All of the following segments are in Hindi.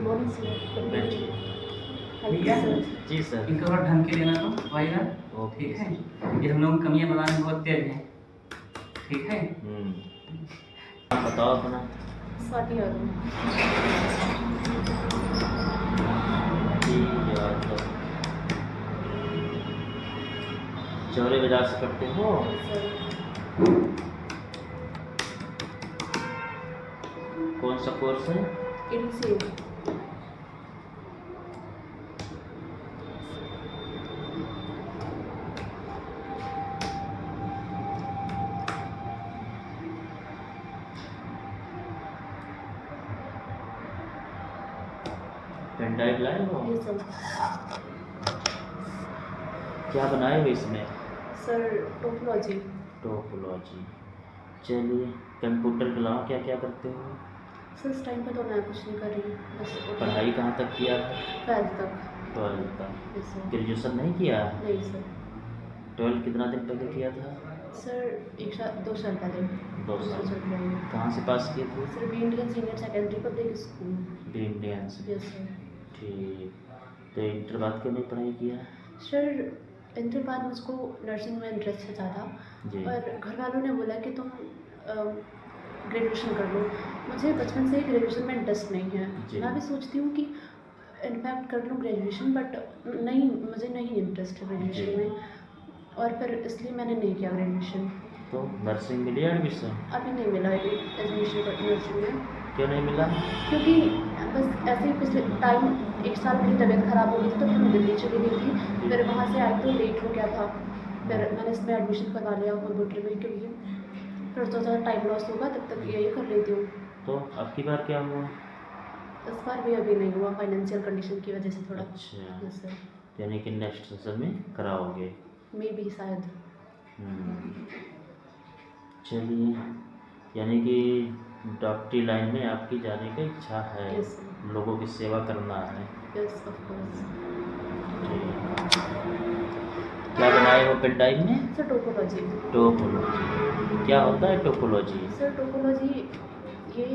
Morning sir. बैठिए। Thank you sir. जी सर। इनको थोड़ा ढंग के लेना तो भाईगा, ओके ठीक है। ये हम लोग कमियां बताने में बहुत तेज हैं, ठीक है। आप बताओ अपना। स्वाति अरुण। ठीक है तो चौरे बाजार से पढ़ते हो? सर कौन सा कोर्स है? एडीसी। पेन ड्राइव लाए हो? ये सर। क्या बनाए हो इसमें? Sir topology. टोपोलॉजी। चलिए, कंप्यूटर के अलावा क्या क्या करते हो? सर इस टाइम पे तो मैं कुछ नहीं कर रही हूँ, बस पढ़ाई कहाँ तक किया है? 12th तक। 12th तक। Yes sir. ग्रेजुएशन नहीं किया? नहीं सर। 12th कितना दिन पहले किया था? सर 2 साल पहले। 2 साल। चल रहा है। कहाँ से पास किए थे? Sir B Indian senior secondary public school. B Indian से। Yes sir. ठीक। तो इंटर बाद क्यों नहीं पढ़ाई किया? सर इंटर बाद मुझको नर्सिंग में इंटरेस्ट है ज़्यादा, जी। और घर वालों ने बोला कि तुम ग्रेजुएशन कर लो। मुझे बचपन से ही ग्रेजुएशन में इंटरेस्ट नहीं है। जी। मैं भी सोचती हूँ कि इनफैक्ट कर लूँ ग्रेजुएशन, बट नहीं, मुझे नहीं इंटरेस्ट है ग्रेजुएशन जी। में, और फिर इसलिए मैंने नहीं किया ग्रेजुएशन। तो नर्सिंग मिली एडमिशन? अभी नहीं मिला एडमिशन नर्सिंग में, क्यों नहीं मिला? क्योंकि बस ऐसे ही पिछले टाइम 1 साल मेरी तबीयत ख़राब हो गई थी, तो फिर मैं दिल्ली चली गई थी। फिर वहाँ से आई तो लेट हो गया था, फिर मैंने इसमें एडमिशन करवा लिया कंप्यूटर में, क्योंकि फिर तो ज़्यादा टाइम लॉस होगा, तब तक यही कर लेती हूँ। तो अब की बार क्या हुआ? इस बार भी अभी नहीं हुआ, फाइनेंशियल कंडीशन की वजह से थोड़ा। अच्छा, यस सर। यानी कि नेक्स्ट सेशन में कराओगे? मे भी शायद। चलिए, यानी कि डॉक्टरी लाइन में आपकी जाने की इच्छा है? Yes sir. लोगों की सेवा करना है? Yes of course. क्या बनाए हो पेन ड्राइव में? Sir topology. टोपोलॉजी क्या होता है? टोपोलॉजी सर टोपोलॉजी ये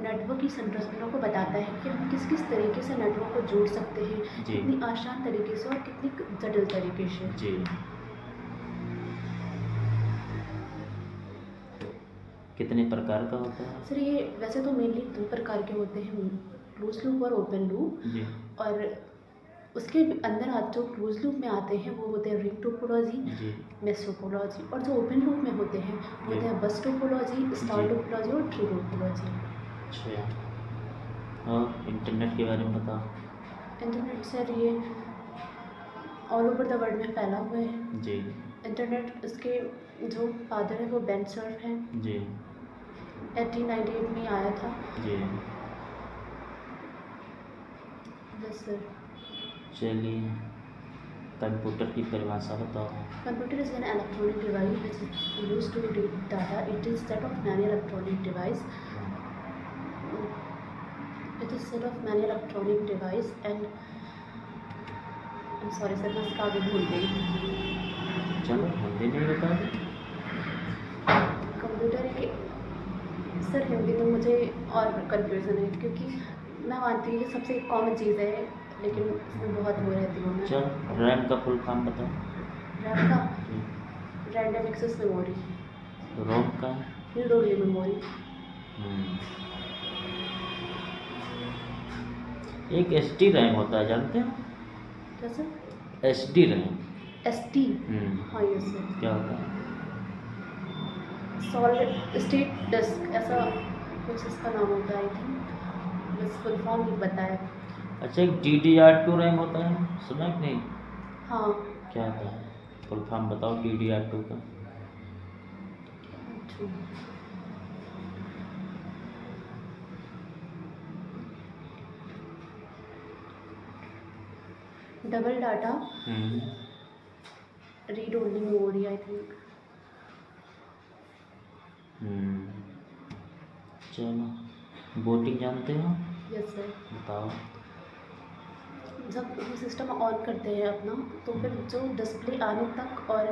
नेटवर्क की संरचना को बताता है कि हम किस किस तरीके से नेटवर्क को जोड़ सकते हैं, जी। कितनी आसान तरीके से और कितनी जटिल तरीके से। जी। कितने प्रकार का होता है? सर ये वैसे तो मेनली 2 प्रकार के होते हैं, क्लोज लूप और ओपन लूप। जी। और उसके अंदर जो क्लोज लूप में आते हैं वो होते हैं रिंग टोपोलॉजी, जी। मेश टोपोलॉजी, और जो ओपन लूप में होते हैं वो होते हैं बस टोपोलॉजी, स्टार जी। टोपोलॉजी और ट्री टोपोलॉजी। अच्छा, और इंटरनेट के बारे में बताओ। इंटरनेट सर ये ऑल ओवर द वर्ल्ड में फैला हुआ है। जी। इंटरनेट, इसके जो फादर हैं वो बेन सर्फ हैं। जी। 1898 में आया था। जी। Yes sir. चलिए, कंप्यूटर की परिभाषा बताओ। Computer is an electronic device which is used to read data. It is set of many electronic device. It is set of many electronic device and I'm sorry sir, मैं इसका आगे भूल गई। चलो हिंदी में बता दो। कंप्यूटर एक, सर हिंदी में मुझे और कंफ्यूजन है, क्योंकि मैं मानती हूँ कि सबसे कॉमन चीज़ है, लेकिन इसमें बहुत वो रहती हूँ मैं। चलो, रैम का फुल फॉर्म बताओ। रैम का रैंडम एक्सेस मेमोरी। रोम का? Read only memory. एक एसटी रैम होता है, जानते हो? क्या सर? ST RAM. ST। हाँ यस सर। क्या होता है? सॉलिड स्टेट डिस्क, ऐसा कुछ इसका नाम होता है आई थिंक, बस फुल फॉर्म ही बताया। अच्छा, एक DDR2 रैम होता है, सुना कि नहीं? हाँ। क्या होता है? फुल फॉर्म बताओ DDR2 का। Double data read only memory I think. चलो, बोटिंग जानते हो? Yes sir. बताओ। जब हम सिस्टम ऑन करते हैं अपना, तो फिर जो डिस्प्ले आने तक और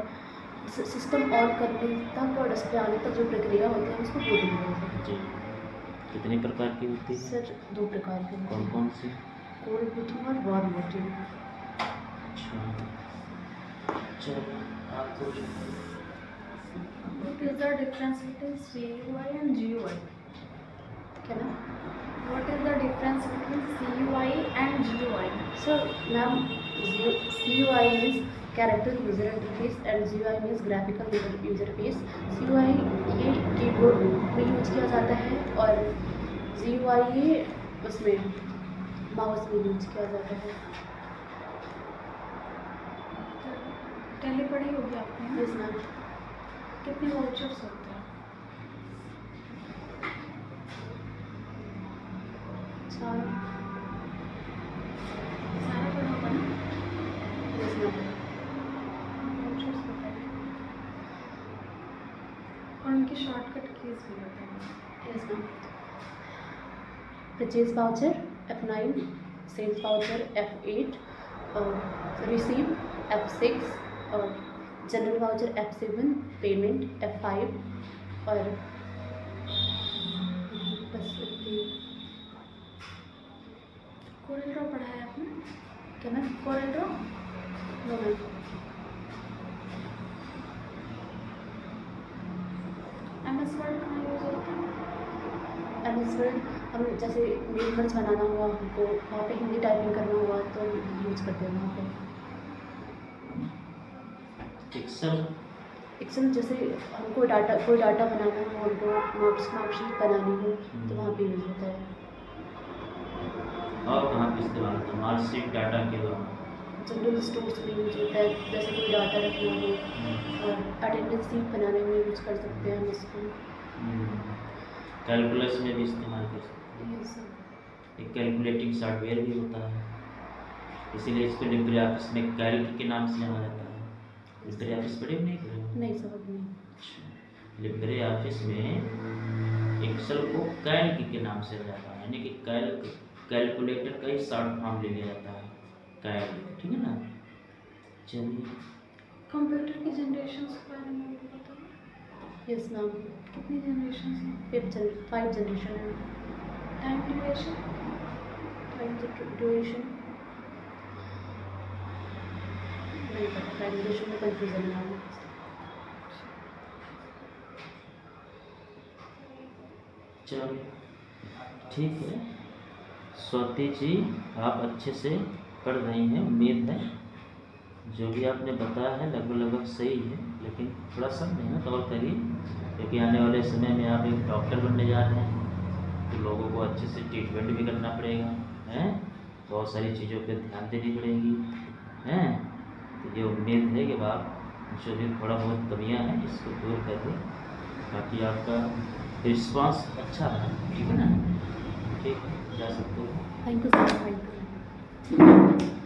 सिस्टम ऑन करने तक और डिस्प्ले आने तक जो प्रक्रिया होती है उसको बूटिंग बोलते हैं। जी। कितने प्रकार की होती है? सर 2 प्रकार के होते कौन हैं, कौन सी? कोल्ड मीटिंग और वार्म मीटिंग। अच्छा, चलो आप कुछ What is the difference between CUI and GUI? क्या ना What is the difference between CUI and GUI? Sir ma'am, CUI means character user interface and GUI means graphical user interface. CUI ये कीबोर्ड में यूज किया जाता है और GUI ये उसमें माउस में यूज किया जाता है। टैली पढ़ी होगी आपने? Yes ma'am. कितने वाउचर्स होते हैं? अच्छा, सारा पढ़ा होगा ना? Yes ma'am. वाउचर्स बताइए और उनकी शॉर्टकट कीज भी बताइए। Yes ma'am. Purchase voucher F9, sales voucher F8, receive F6 और general voucher F7, payment F5 और बस इतनी। कोरल ड्रॉ पढ़ा है आपने? क्या ma'am? Corel draw? No ma'am. MS word कहाँ यूज़ होता है? MS वर्ड हम जैसे मेल खर्च बनाना हुआ हमको वहाँ पे हिंदी टाइपिंग करना हुआ तो यूज़ करते हैं वहाँ पे। एक्सेल जैसे हमको कोई डाटा बनाना हो, हमको मार्कशीट बनानी हो तो वहाँ पे यूज़ होता है। और कहाँ पे इस्तेमाल होता है मार्कशीट डाटा के अलावा? जनरल स्टोर्स में यूज होता है, जैसे कोई डाटा रखना हो और अटेंडेंस शीट बनाने में यूज कर सकते हैं हम इसको। कैलकुलस में भी इस्तेमाल कर सकते हैं। ये सब एक कैलकुलेटिंग सॉफ्टवेयर भी होता है, इसीलिए इसको लिब्रे ऑफिस में कैल्क के नाम से जाना जाता है। लिब्रे ऑफिस पढ़े नहीं पढ़े? नहीं समझ नहीं। लिब्रे ऑफिस में एक्सेल को कैल्क के नाम से जाता है, यानी कि कैलकुलेटर का ही शॉर्ट फॉर्म ले लिया जाता है, कैल्क। ठीक है ना? चलिए, कंप्यूटर की जनरेशंस के बारे में भी बताओ। Yes ma'am. कितनी जनरेशंस हैं? 5 जनरेशन है। Time duration? टाइम ड्यूरेशन नहीं पता, टाइम ड्यूरेशन में कन्फ्यूजन है मैम। चलिए ठीक है। स्वाति जी, आप अच्छे से पढ़ रही हैं, उम्मीद है जो भी आपने बताया है लगभग सही है, लेकिन थोड़ा सा मेहनत और करिए, क्योंकि आने वाले समय में आप एक डॉक्टर बनने जा रहे हैं, तो लोगों को अच्छे से ट्रीटमेंट भी करना पड़ेगा, हैं? बहुत सारी चीज़ों पे ध्यान देनी पड़ेगी, हैं? तो ये उम्मीद है कि आप जो भी थोड़ा बहुत कमियां हैं इसको दूर करिए, ताकि आपका रिस्पांस अच्छा रहा। ठीक है ना? ठीक, जा सकते हो। Thank you sir, thank you.